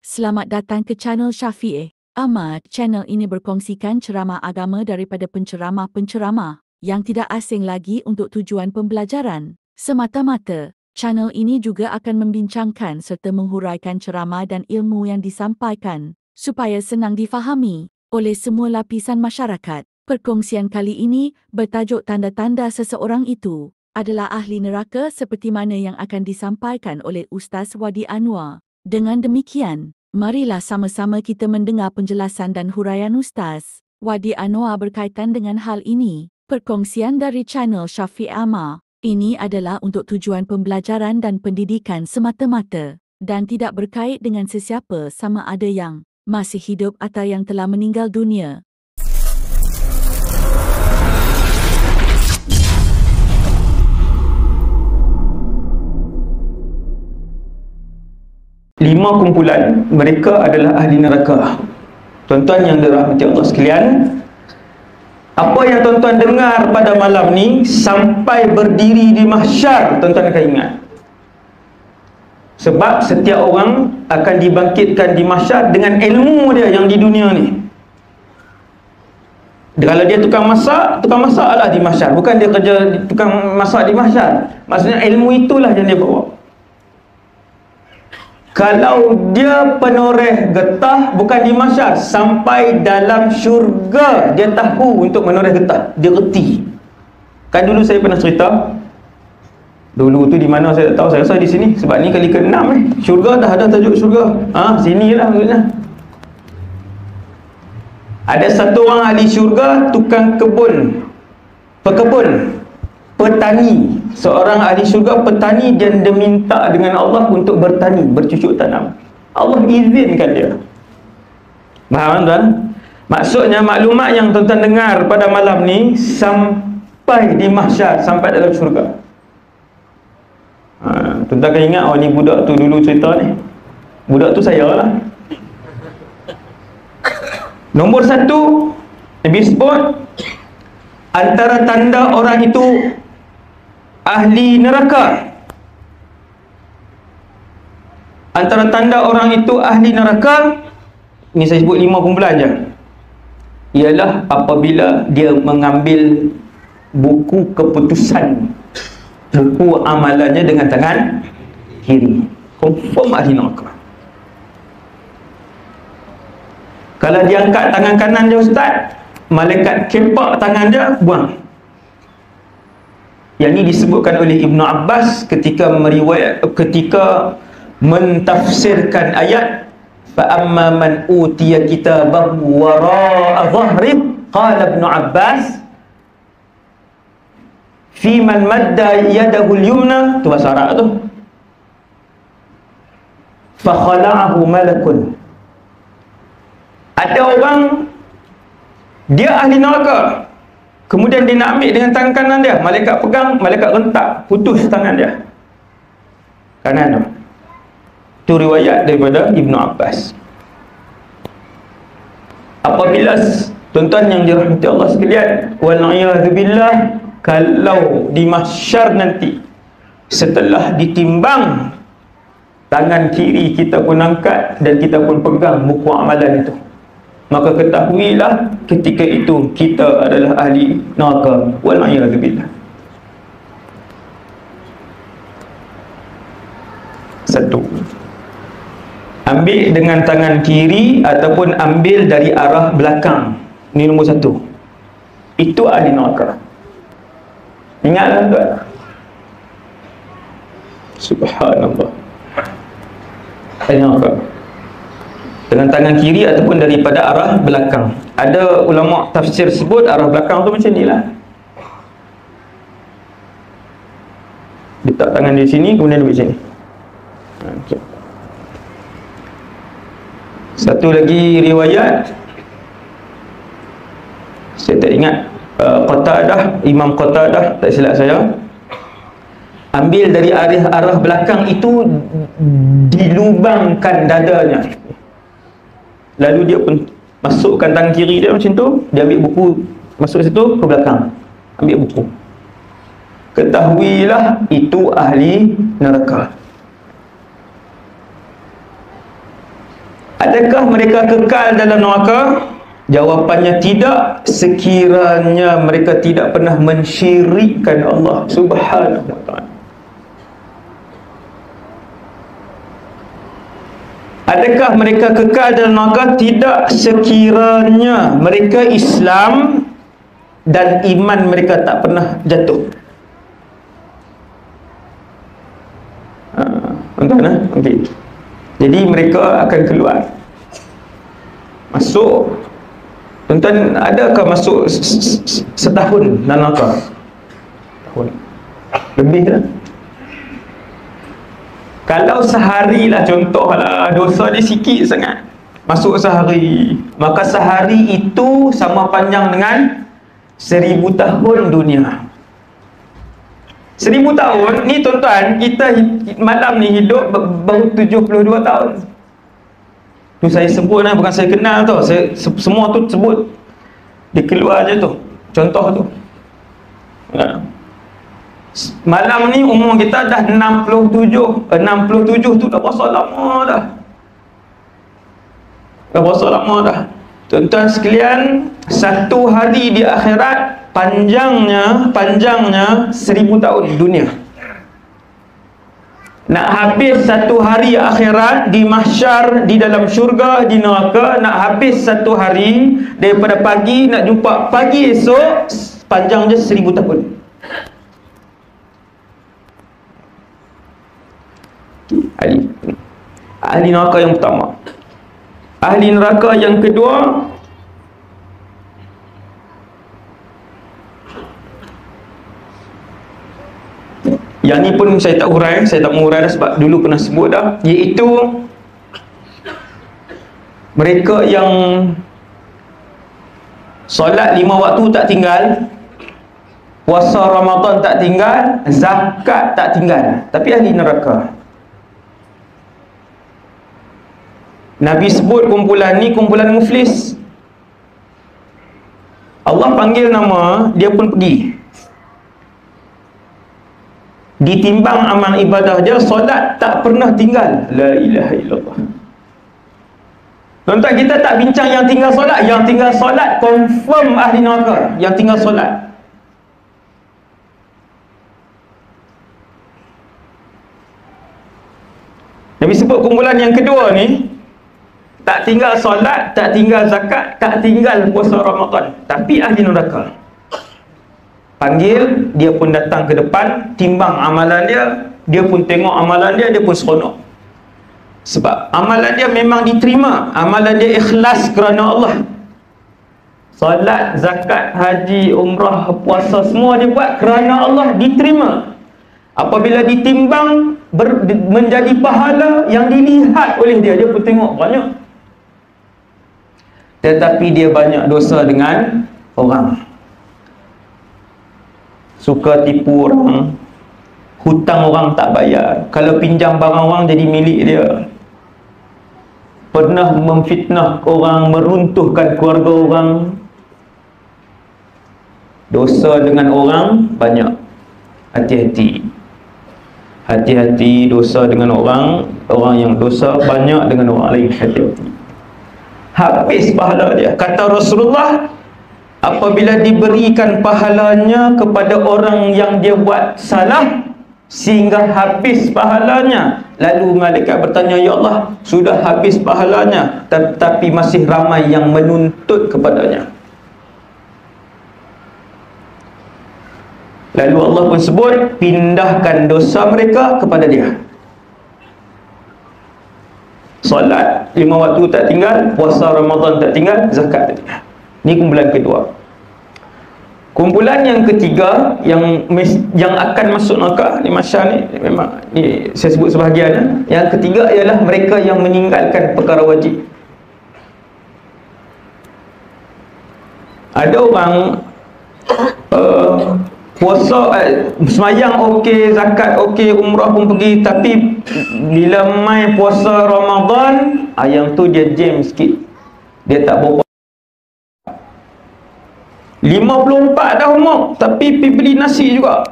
Selamat datang ke channel Syafiq Ahmad. Channel ini berkongsikan ceramah agama daripada penceramah-penceramah yang tidak asing lagi untuk tujuan pembelajaran semata-mata. Channel ini juga akan membincangkan serta menghuraikan ceramah dan ilmu yang disampaikan supaya senang difahami oleh semua lapisan masyarakat. Perkongsian kali ini bertajuk tanda-tanda seseorang itu adalah ahli neraka seperti mana yang akan disampaikan oleh Ustaz Wadi Anwar. Dengan demikian, marilah sama-sama kita mendengar penjelasan dan huraian Ustaz Wadi Anwar berkaitan dengan hal ini. Perkongsian dari channel Syafiq Ahmad ini adalah untuk tujuan pembelajaran dan pendidikan semata-mata dan tidak berkait dengan sesiapa sama ada yang masih hidup atau yang telah meninggal dunia. Lima kumpulan mereka adalah ahli neraka. Tuan-tuan yang dirahmati Allah sekalian, apa yang tuan-tuan dengar pada malam ni sampai berdiri di mahsyar, tuan-tuan akan ingat. Sebab setiap orang akan dibangkitkan di mahsyar dengan ilmu dia yang di dunia ni. Kalau dia tukang masak lah di mahsyar. Bukan dia kerja tukang masak di mahsyar. Maksudnya ilmu itulah yang dia bawa. Kalau dia penoreh getah, bukan di mahsyar, sampai dalam syurga dia tahu untuk menoreh getah. Dia reti. Kan dulu saya pernah cerita, dulu tu di mana saya tak tahu, saya rasa di sini. Sebab ni kali ke-6 syurga dah ada tajuk syurga. Sinilah maksudnya. Ada satu orang ahli syurga, tukang kebun, pekebun, petani. Seorang ahli syurga petani, dan dia minta dengan Allah untuk bertani, bercucuk tanam. Allah izinkan dia. Faham tuan? Maksudnya maklumat yang tuan-tuan dengar pada malam ni sampai di mahsyar, sampai dalam syurga. Tuan-tuan kan ingat, ni budak tu dulu cerita ni. Budak tu saya lah. Nombor satu, Nabi sebut antara tanda orang itu ahli neraka. Antara tanda orang itu ahli neraka, ini saya sebut 5 kumpulan je, ialah apabila dia mengambil buku keputusan, buku amalannya dengan tangan kiri. Confirm ahli neraka. Kalau dia angkat tangan kanan dia, ustaz, malaikat kepak tangan dia, buang. Yang ini disebutkan oleh Ibnu Abbas ketika mentafsirkan ayat fa amma man utiya kitabahu wara'a dhahrih, qala Ibnu Abbas fi man madda yadahu al-yumna, tu bahasa Arab tu, fa khala'ahu malakun. Ada orang dia ahli neraka, kemudian dia nak ambil dengan tangan kanan dia, malaikat pegang, malaikat rentak, putus tangan dia kanan tu. Itu riwayat daripada Ibnu Abbas. Apabila tuan-tuan yang dirahmati Allah sekalian, wal'iyadzubillah, kalau di mahsyar nanti, setelah ditimbang, tangan kiri kita pun angkat dan kita pun pegang buku amalan itu, maka ketahuilah ketika itu kita adalah ahli neraka. Wal'iyadzubillah. Satu, ambil dengan tangan kiri ataupun ambil dari arah belakang. Ini nombor satu. Itu ahli neraka. Ingatlah tuan. Subhanallah. Ahli neraka dengan tangan kiri ataupun daripada arah belakang. Ada ulama tafsir sebut arah belakang tu macam ni lah. Letak tangan di sini, kemudian duduk sini. Okay. Satu lagi riwayat, saya tak ingat, Qatadah, Imam Qatadah, tak silap saya, ambil dari arah belakang itu, dilubangkan dadanya. Lalu dia pun masukkan tangan kiri dia macam tu, dia ambil buku, masuk situ, ke belakang, ambil buku. Ketahuilah itu ahli neraka. Adakah mereka kekal dalam neraka? Jawapannya tidak, sekiranya mereka tidak pernah mensyirikkan Allah Subhanahu wa ta'ala. Adakah mereka kekal dalam neraka? Tidak, sekiranya mereka Islam dan iman mereka tak pernah jatuh. Tuan-tuan, okay. Jadi mereka akan keluar, masuk. Tuan-tuan, adakah masuk setahun dalam neraka? Tahun lebih lah. Kalau sehari lah, contoh lah, dosa dia sikit sangat, masuk sehari, maka sehari itu sama panjang dengan 1000 tahun dunia. 1000 tahun ni tuan-tuan, kita malam ni hidup baru 72 tahun. Tu saya sebut lah, bukan saya kenal tau. Semua tu sebut, dia keluar je tu, contoh tu. Malam ni umur kita dah 67 tu dah berapa lama dah. Dah berapa lama dah. Tuan-tuan sekalian, satu hari di akhirat panjangnya 1000 tahun dunia. Nak habis satu hari akhirat di mahsyar, di dalam syurga, di neraka, nak habis satu hari daripada pagi nak jumpa pagi esok, panjangnya 1000 tahun. Ahli neraka yang pertama. Ahli neraka yang kedua, yang ni pun saya tak hurai, saya tak mengurai dah sebab dulu pernah sebut dah, iaitu mereka yang solat 5 waktu tak tinggal, puasa Ramadan tak tinggal, zakat tak tinggal, tapi ahli neraka. Nabi sebut kumpulan ni kumpulan muflis. Allah panggil nama, dia pun pergi. Ditimbang amal ibadah dia, solat tak pernah tinggal. La ilaha illallah. Tuan-tuan, kita tak bincang yang tinggal solat. Yang tinggal solat confirm ahli neraka. Yang tinggal solat. Nabi sebut kumpulan yang kedua ni, tak tinggal solat, tak tinggal zakat, tak tinggal puasa Ramadan, tapi ahli neraka. Panggil, dia pun datang ke depan, timbang amalan dia, dia pun tengok amalan dia, dia pun seronok. Sebab amalan dia memang diterima, amalan dia ikhlas kerana Allah. Solat, zakat, haji, umrah, puasa, semua dia buat kerana Allah, diterima. Apabila ditimbang menjadi pahala yang dilihat oleh dia, dia pun tengok banyak. Tetapi dia banyak dosa dengan orang. Suka tipu orang, hutang orang tak bayar, kalau pinjam barang orang jadi milik dia, pernah memfitnah orang, meruntuhkan keluarga orang. Dosa dengan orang banyak. Hati-hati. Hati-hati dosa dengan orang. Orang yang dosa banyak dengan orang lain. Hati-hati. Habis pahala dia. Kata Rasulullah, apabila diberikan pahalanya kepada orang yang dia buat salah sehingga habis pahalanya, lalu malaikat bertanya, ya Allah, sudah habis pahalanya, tetapi masih ramai yang menuntut kepadanya. Lalu Allah pun sebut, pindahkan dosa mereka kepada dia. Solat 5 waktu tak tinggal, puasa Ramadan tak tinggal, zakat tak tinggal. Ini kumpulan kedua. Kumpulan yang ketiga, yang akan masuk neraka ni, masyarakat ni, memang ni saya sebut sebahagiannya. Yang ketiga ialah mereka yang meninggalkan perkara wajib. Ada orang puasa, semayang okey, zakat okey, umrah pun pergi, tapi bila mai puasa Ramadan, yang tu dia jam sikit, dia tak berapa. 54 dah umur, tapi pergi beli nasi juga.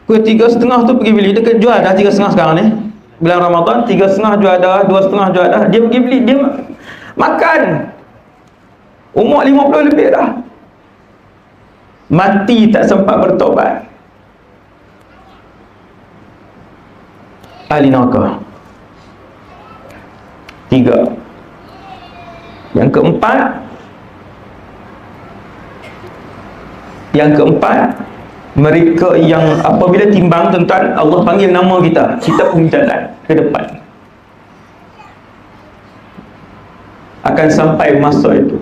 Pukul 3.30 tu pergi beli, dia jual dah 3.30 sekarang ni. Bulan Ramadan 3.30 jual dah, 2.30 jual dah. Dia pergi beli, dia Makan. Umur 50 lebih dah. Mati tak sempat bertobat. Ahli neraka. 3. Yang keempat, mereka yang apabila timbang, tuan-tuan, Allah panggil nama kita, kita pun jalan ke depan. Akan sampai masa itu.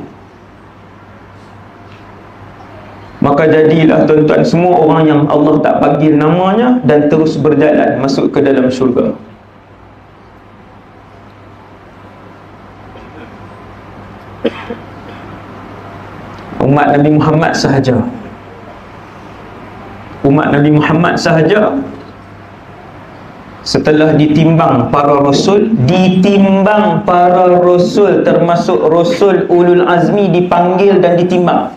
Maka jadilah, tuan-tuan, semua orang yang Allah tak panggil namanya dan terus berjalan masuk ke dalam syurga. Umat Nabi Muhammad sahaja. Umat Nabi Muhammad sahaja setelah ditimbang para rasul, termasuk rasul ulul azmi dipanggil dan ditimbang.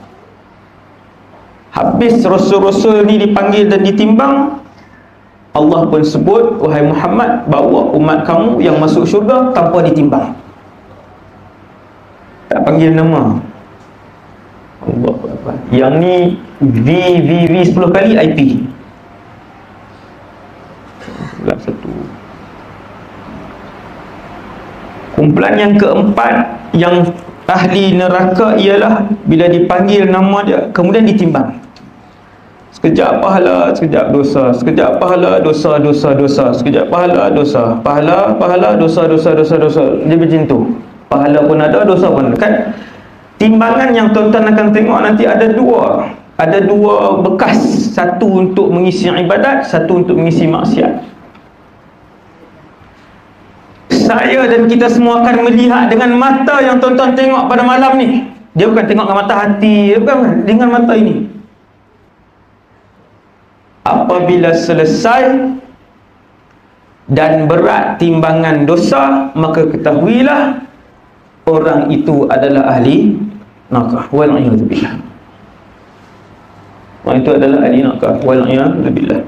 Habis rasul-rasul ni dipanggil dan ditimbang, Allah pun sebut, wahai Muhammad, bawa umat kamu yang masuk syurga tanpa ditimbang. Tak panggil nama. Allah Akbar. Yang ni V 10 kali IP. Satu. Kumpulan yang keempat yang ahli neraka ialah bila dipanggil nama dia kemudian ditimbang. Sekejap pahala, sekejap dosa, sekejap pahala, dosa, sekejap pahala, dosa, pahala, dosa. Dia macam tu. Pahala pun ada, dosa pun ada. Kan? Timbangan yang tuan-tuan akan tengok nanti ada dua. Ada dua bekas. Satu untuk mengisi ibadat, satu untuk mengisi maksiat. Saya dan kita semua akan melihat dengan mata yang tuan-tuan tengok pada malam ni. Dia bukan tengok dengan mata hati, bukan, dengan mata ini. Apabila selesai dan berat timbangan dosa, maka ketahuilah orang itu adalah ahli neraka. Wal'iyadzubillah. Orang itu adalah ahli neraka. Wal'iyadzubillah.